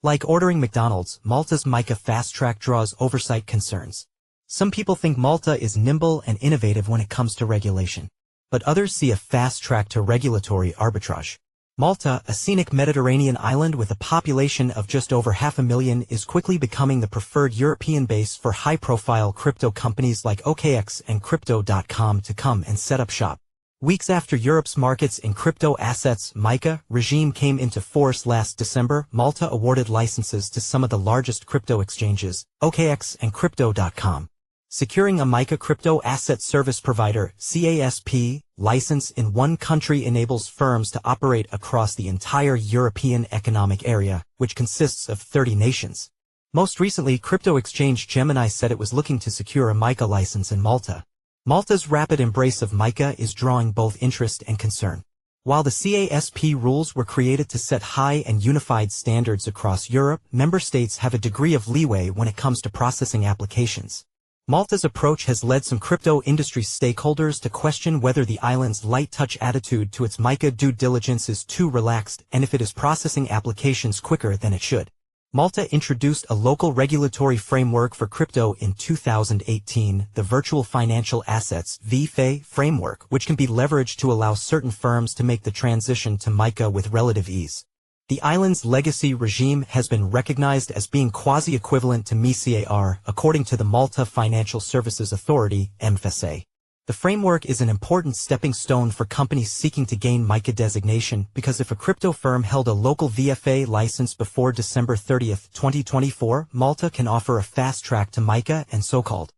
Like ordering McDonald's, Malta's MiCA fast-track draws oversight concerns. Some people think Malta is nimble and innovative when it comes to regulation. But others see a fast track to regulatory arbitrage. Malta, a scenic Mediterranean island with a population of just over 500,000, is quickly becoming the preferred European base for high-profile crypto companies like OKX and Crypto.com to come and set up shop. Weeks after Europe's markets in crypto assets MiCA regime came into force last December, Malta awarded licenses to some of the largest crypto exchanges, OKX and Crypto.com. Securing a MiCA crypto asset service provider (CASP) license in one country enables firms to operate across the entire European Economic Area, which consists of 30 nations. Most recently, crypto exchange Gemini said it was looking to secure a MiCA license in Malta. Malta's rapid embrace of MiCA is drawing both interest and concern. While the CASP rules were created to set high and unified standards across Europe, member states have a degree of leeway when it comes to processing applications. Malta's approach has led some crypto industry stakeholders to question whether the island's light-touch attitude to its MiCA due diligence is too relaxed and if it is processing applications quicker than it should. Malta introduced a local regulatory framework for crypto in 2018, the Virtual Financial Assets (VFA) framework, which can be leveraged to allow certain firms to make the transition to MiCA with relative ease. The island's legacy regime has been recognized as being quasi-equivalent to MiCAR, according to the Malta Financial Services Authority, MFSA. The framework is an important stepping stone for companies seeking to gain MiCA designation because if a crypto firm held a local VFA license before December 30, 2024, Malta can offer a fast track to MiCA and so-called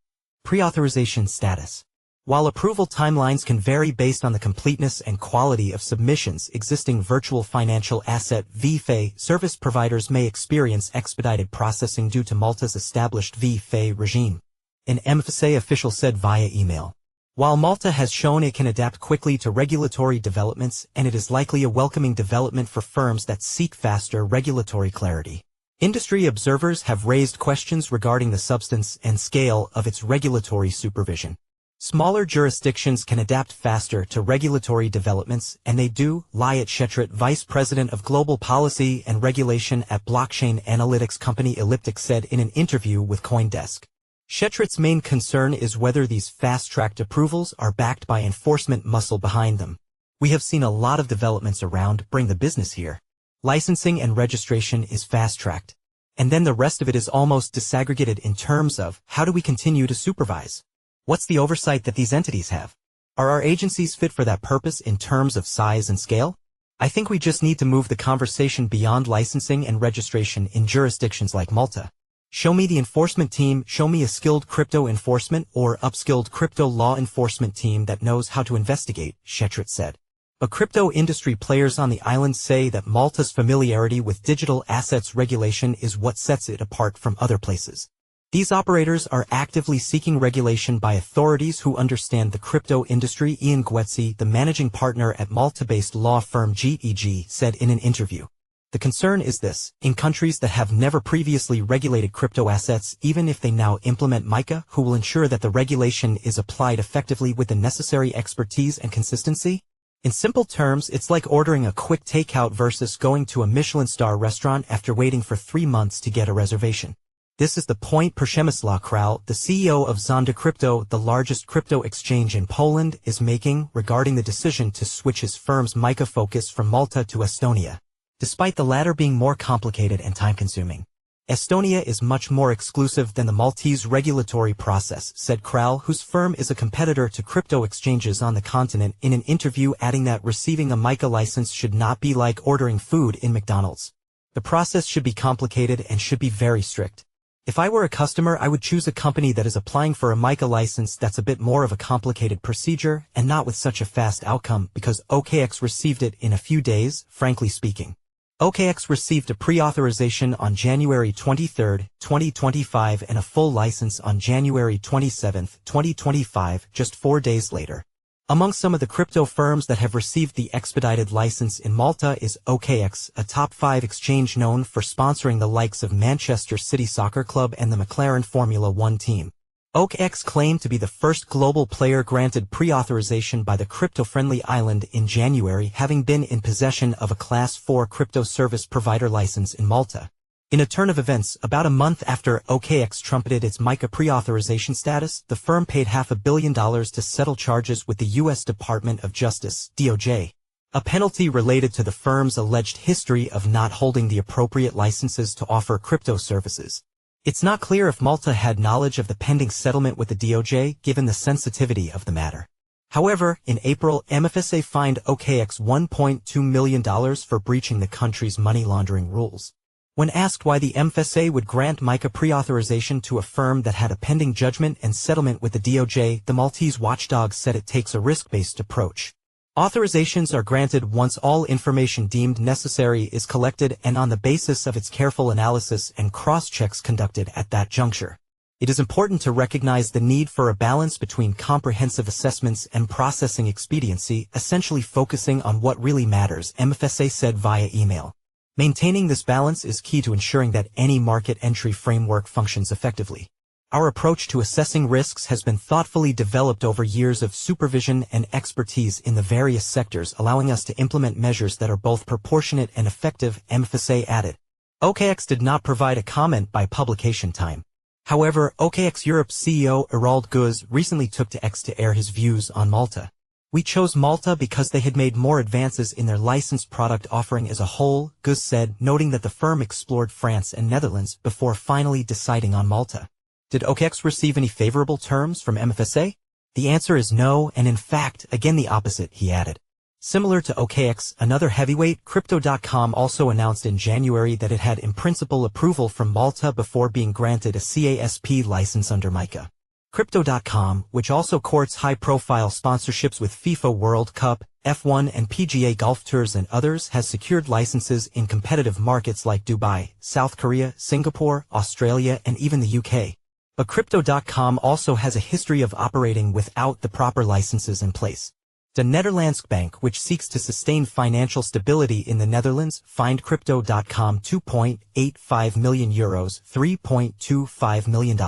pre-authorization status. While approval timelines can vary based on the completeness and quality of submissions, existing virtual financial asset (VFA) service providers may experience expedited processing due to Malta's established VFA regime. An MFSA official said via email. While Malta has shown it can adapt quickly to regulatory developments, and it is likely a welcoming development for firms that seek faster regulatory clarity, industry observers have raised questions regarding the substance and scale of its regulatory supervision. Smaller jurisdictions can adapt faster to regulatory developments, and they do, Liat Shetrit, Vice President of Global Policy and Regulation at blockchain analytics company Elliptic, said in an interview with CoinDesk. Shetrit's main concern is whether these fast-tracked approvals are backed by enforcement muscle behind them. We have seen a lot of developments around bring the business here. Licensing and registration is fast-tracked. And then the rest of it is almost disaggregated in terms of, how do we continue to supervise? What's the oversight that these entities have? Are our agencies fit for that purpose in terms of size and scale? I think we just need to move the conversation beyond licensing and registration in jurisdictions like Malta. Show me the enforcement team, show me a skilled crypto enforcement or upskilled crypto law enforcement team that knows how to investigate, Shetrit said. But crypto industry players on the island say that Malta's familiarity with digital assets regulation is what sets it apart from other places. These operators are actively seeking regulation by authorities who understand the crypto industry. Ian Guetzi, the managing partner at Malta-based law firm GEG, said in an interview. The concern is this: in countries that have never previously regulated crypto assets, even if they now implement MiCA, who will ensure that the regulation is applied effectively with the necessary expertise and consistency? In simple terms, it's like ordering a quick takeout versus going to a Michelin star restaurant after waiting for 3 months to get a reservation. This is the point Przemysław Kral, the CEO of Zonda Crypto, the largest crypto exchange in Poland, is making regarding the decision to switch his firm's MiCA focus from Malta to Estonia, despite the latter being more complicated and time-consuming. Estonia is much more exclusive than the Maltese regulatory process, said Kral, whose firm is a competitor to crypto exchanges on the continent, in an interview, adding that receiving a MiCA license should not be like ordering food in McDonald's. The process should be complicated and should be very strict. If I were a customer, I would choose a company that is applying for a MiCA license that's a bit more of a complicated procedure and not with such a fast outcome, because OKX received it in a few days, frankly speaking. OKX received a pre-authorization on January 23, 2025 and a full license on January 27, 2025, just 4 days later. Among some of the crypto firms that have received the expedited license in Malta is OKX, a top 5 exchange known for sponsoring the likes of Manchester City Soccer Club and the McLaren Formula One team. OKX claimed to be the first global player granted pre-authorization by the crypto-friendly island in January, having been in possession of a Class 4 crypto service provider license in Malta. In a turn of events, about a month after OKX trumpeted its MiCA pre-authorization status, the firm paid $500 million to settle charges with the U.S. Department of Justice, DOJ, a penalty related to the firm's alleged history of not holding the appropriate licenses to offer crypto services. It's not clear if Malta had knowledge of the pending settlement with the DOJ, given the sensitivity of the matter. However, in April, MFSA fined OKX $1.2 million for breaching the country's money laundering rules. When asked why the MFSA would grant MiCA pre-authorization to a firm that had a pending judgment and settlement with the DOJ, the Maltese watchdog said it takes a risk-based approach. Authorizations are granted once all information deemed necessary is collected and on the basis of its careful analysis and cross-checks conducted at that juncture. It is important to recognize the need for a balance between comprehensive assessments and processing expediency, essentially focusing on what really matters, MFSA said via email. Maintaining this balance is key to ensuring that any market entry framework functions effectively. Our approach to assessing risks has been thoughtfully developed over years of supervision and expertise in the various sectors, allowing us to implement measures that are both proportionate and effective, MFSA added. OKX did not provide a comment by publication time. However, OKX Europe's CEO Erald Guz recently took to X to air his views on Malta. We chose Malta because they had made more advances in their licensed product offering as a whole, Guz said, noting that the firm explored France and Netherlands before finally deciding on Malta. Did OKX receive any favorable terms from MFSA? The answer is no, and in fact, again the opposite, he added. Similar to OKX, another heavyweight, Crypto.com, also announced in January that it had in principle approval from Malta before being granted a CASP license under MiCA. Crypto.com, which also courts high-profile sponsorships with FIFA World Cup, F1 and PGA Golf Tours and others, has secured licenses in competitive markets like Dubai, South Korea, Singapore, Australia, and even the UK. But Crypto.com also has a history of operating without the proper licenses in place. De Nederlandse Bank, which seeks to sustain financial stability in the Netherlands, fined Crypto.com €2.85 million, $3.25 million.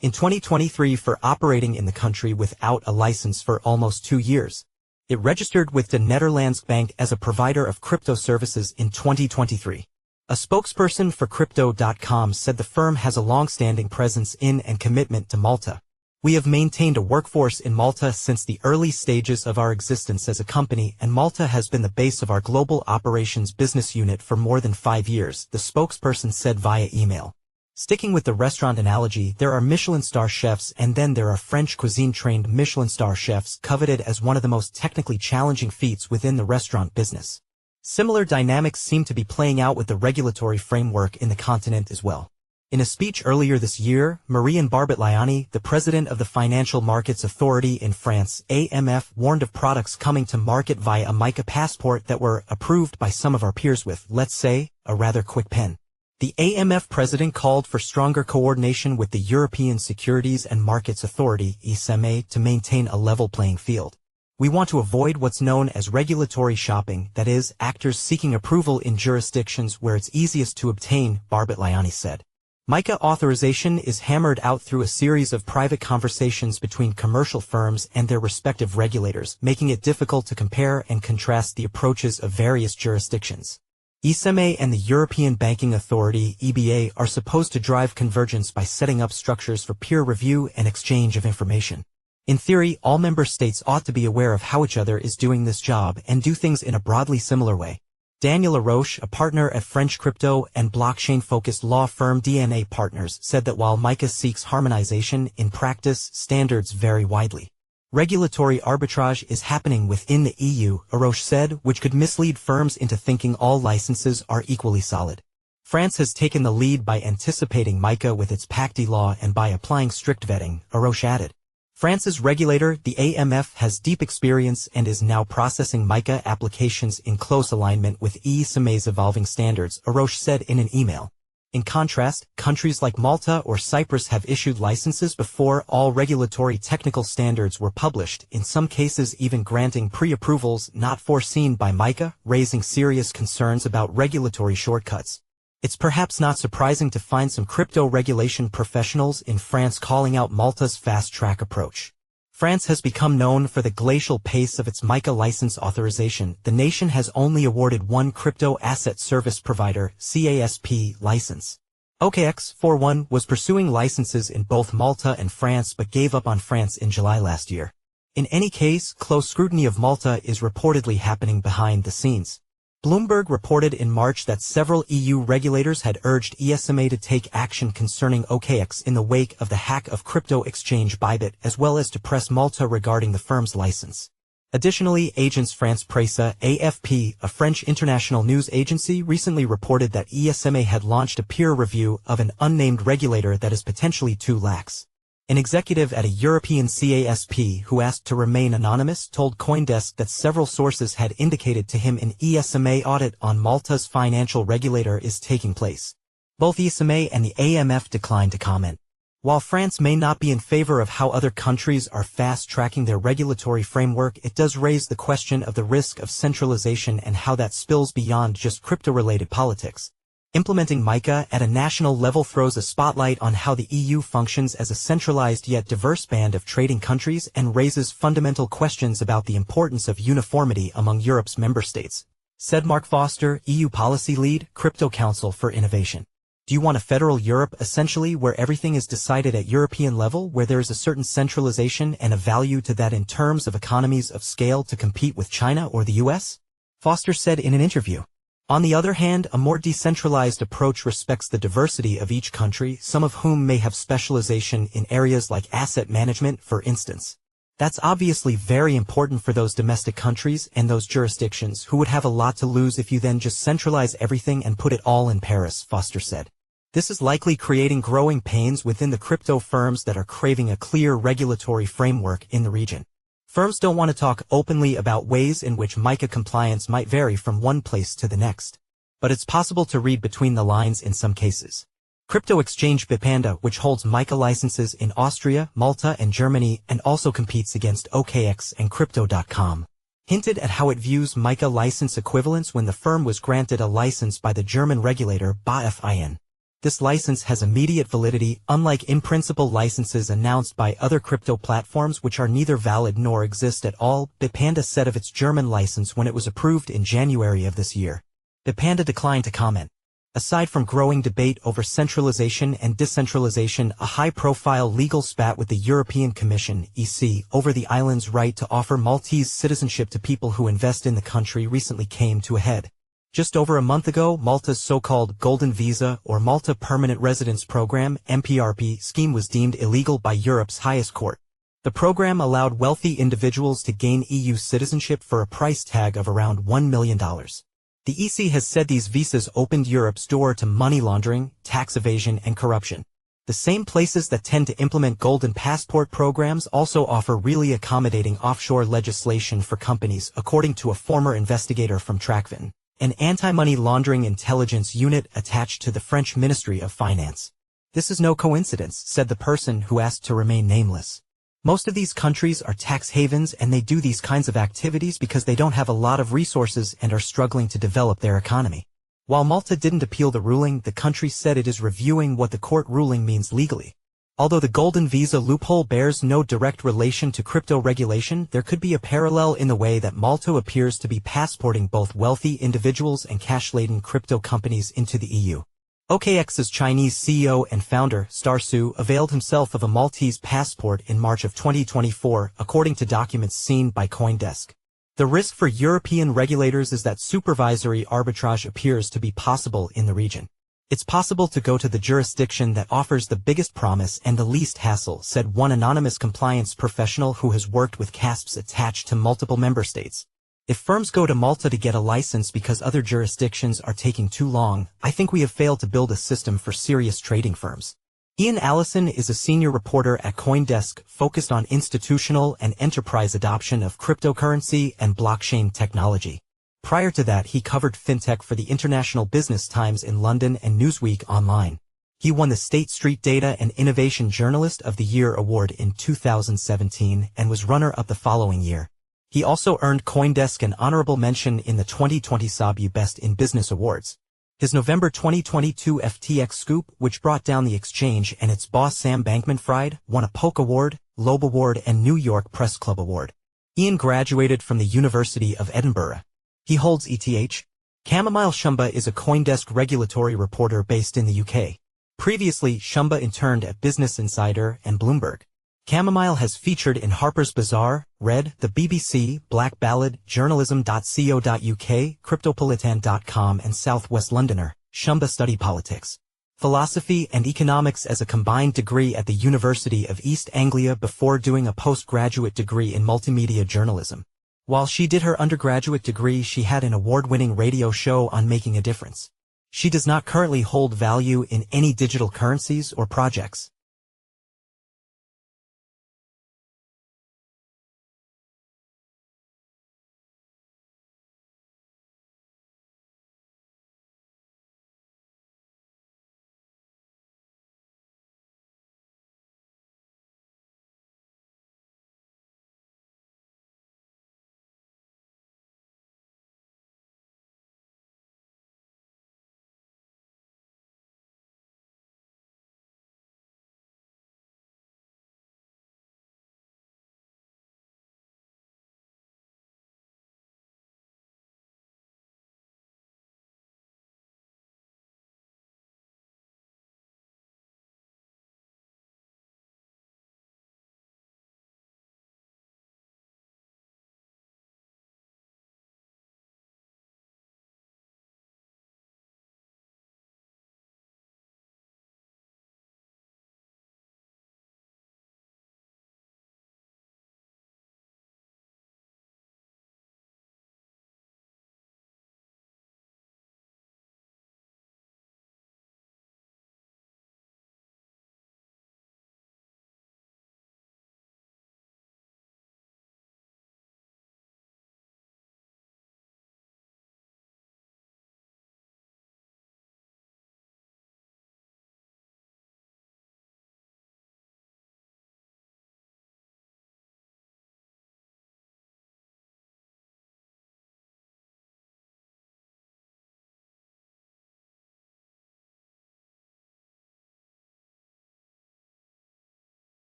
In 2023 for operating in the country without a license for almost 2 years. It registered with De Nederlandse Bank as a provider of crypto services in 2023. A spokesperson for Crypto.com said the firm has a long-standing presence in and commitment to Malta. We have maintained a workforce in Malta since the early stages of our existence as a company, and Malta has been the base of our global operations business unit for more than 5 years, the spokesperson said via email. Sticking with the restaurant analogy, there are Michelin star chefs and then there are French cuisine-trained Michelin star chefs, coveted as one of the most technically challenging feats within the restaurant business. Similar dynamics seem to be playing out with the regulatory framework in the continent as well. In a speech earlier this year, Marian Barbat-Liani, the president of the Financial Markets Authority in France, AMF, warned of products coming to market via a MiCA passport that were approved by some of our peers with, let's say, a rather quick pen. The AMF president called for stronger coordination with the European Securities and Markets Authority, ESMA, to maintain a level playing field. We want to avoid what's known as regulatory shopping, that is, actors seeking approval in jurisdictions where it's easiest to obtain, Barbat-Liani said. MiCA authorization is hammered out through a series of private conversations between commercial firms and their respective regulators, making it difficult to compare and contrast the approaches of various jurisdictions. ESMA and the European Banking Authority, EBA, are supposed to drive convergence by setting up structures for peer review and exchange of information. In theory, all member states ought to be aware of how each other is doing this job and do things in a broadly similar way. Daniel Laroche, a partner at French crypto and blockchain-focused law firm DNA Partners, said that while MiCA seeks harmonization, in practice, standards vary widely. Regulatory arbitrage is happening within the EU, Laroche said, which could mislead firms into thinking all licenses are equally solid. France has taken the lead by anticipating MiCA with its PACTI law and by applying strict vetting, Laroche added. France's regulator, the AMF, has deep experience and is now processing MiCA applications in close alignment with ESMA's evolving standards, Laroche said in an email. In contrast, countries like Malta or Cyprus have issued licenses before all regulatory technical standards were published, in some cases even granting pre-approvals not foreseen by MiCA, raising serious concerns about regulatory shortcuts. It's perhaps not surprising to find some crypto regulation professionals in France calling out Malta's fast-track approach. France has become known for the glacial pace of its MiCA license authorization. The nation has only awarded one crypto asset service provider (CASP) license. OKX41 was pursuing licenses in both Malta and France but gave up on France in July last year. In any case, close scrutiny of Malta is reportedly happening behind the scenes. Bloomberg reported in March that several EU regulators had urged ESMA to take action concerning OKX in the wake of the hack of crypto exchange Bybit, as well as to press Malta regarding the firm's license. Additionally, Agence France-Presse (AFP), a French international news agency, recently reported that ESMA had launched a peer review of an unnamed regulator that is potentially too lax. An executive at a European CASP who asked to remain anonymous told CoinDesk that several sources had indicated to him an ESMA audit on Malta's financial regulator is taking place. Both ESMA and the AMF declined to comment. While France may not be in favor of how other countries are fast-tracking their regulatory framework, it does raise the question of the risk of centralization and how that spills beyond just crypto-related politics. Implementing MiCA at a national level throws a spotlight on how the EU functions as a centralized yet diverse band of trading countries and raises fundamental questions about the importance of uniformity among Europe's member states, said Mark Foster, EU policy lead, Crypto Council for Innovation. Do you want a federal Europe essentially where everything is decided at European level, where there is a certain centralization and a value to that in terms of economies of scale to compete with China or the US? Foster said in an interview. On the other hand, a more decentralized approach respects the diversity of each country, some of whom may have specialization in areas like asset management, for instance. That's obviously very important for those domestic countries and those jurisdictions who would have a lot to lose if you then just centralize everything and put it all in Paris, Foster said. This is likely creating growing pains within the crypto firms that are craving a clear regulatory framework in the region. Firms don't want to talk openly about ways in which MiCA compliance might vary from one place to the next. But it's possible to read between the lines in some cases. Crypto exchange Bitpanda, which holds MiCA licenses in Austria, Malta, and Germany, and also competes against OKX and Crypto.com, hinted at how it views MiCA license equivalence when the firm was granted a license by the German regulator BaFin. This license has immediate validity, unlike in-principle licenses announced by other crypto platforms which are neither valid nor exist at all, Bitpanda said of its German license when it was approved in January of this year. Bitpanda declined to comment. Aside from growing debate over centralization and decentralization, a high-profile legal spat with the European Commission (EC) over the island's right to offer Maltese citizenship to people who invest in the country recently came to a head. Just over a month ago, Malta's so-called Golden Visa or Malta Permanent Residence Program (MPRP) scheme was deemed illegal by Europe's highest court. The program allowed wealthy individuals to gain EU citizenship for a price tag of around $1 million. The EC has said these visas opened Europe's door to money laundering, tax evasion, and corruption. The same places that tend to implement golden passport programs also offer really accommodating offshore legislation for companies, according to a former investigator from TRACFIN, an anti-money laundering intelligence unit attached to the French Ministry of Finance. This is no coincidence, said the person who asked to remain nameless. Most of these countries are tax havens and they do these kinds of activities because they don't have a lot of resources and are struggling to develop their economy. While Malta didn't appeal the ruling, the country said it is reviewing what the court ruling means legally. Although the golden visa loophole bears no direct relation to crypto regulation, there could be a parallel in the way that Malta appears to be passporting both wealthy individuals and cash-laden crypto companies into the EU. OKX's Chinese CEO and founder, Star Su, availed himself of a Maltese passport in March of 2024, according to documents seen by CoinDesk. The risk for European regulators is that supervisory arbitrage appears to be possible in the region. It's possible to go to the jurisdiction that offers the biggest promise and the least hassle, said one anonymous compliance professional who has worked with CASPs attached to multiple member states. If firms go to Malta to get a license because other jurisdictions are taking too long, I think we have failed to build a system for serious trading firms. Ian Allison is a senior reporter at CoinDesk focused on institutional and enterprise adoption of cryptocurrency and blockchain technology. Prior to that, he covered fintech for the International Business Times in London and Newsweek Online. He won the State Street Data and Innovation Journalist of the Year award in 2017 and was runner-up the following year. He also earned CoinDesk an honorable mention in the 2020 SABU Best in Business Awards. His November 2022 FTX scoop, which brought down the exchange and its boss Sam Bankman-Fried, won a Polk Award, Loeb Award and New York Press Club Award. Ian graduated from the University of Edinburgh. He holds ETH. Chamomile Shumba is a CoinDesk regulatory reporter based in the UK. Previously, Shumba interned at Business Insider and Bloomberg. Chamomile has featured in Harper's Bazaar, Red, the BBC, Black Ballad, Journalism.co.uk, Cryptopolitan.com and South West Londoner. Shumba studied politics, philosophy and economics as a combined degree at the University of East Anglia before doing a postgraduate degree in multimedia journalism. While she did her undergraduate degree, she had an award-winning radio show on making a difference. She does not currently hold value in any digital currencies or projects.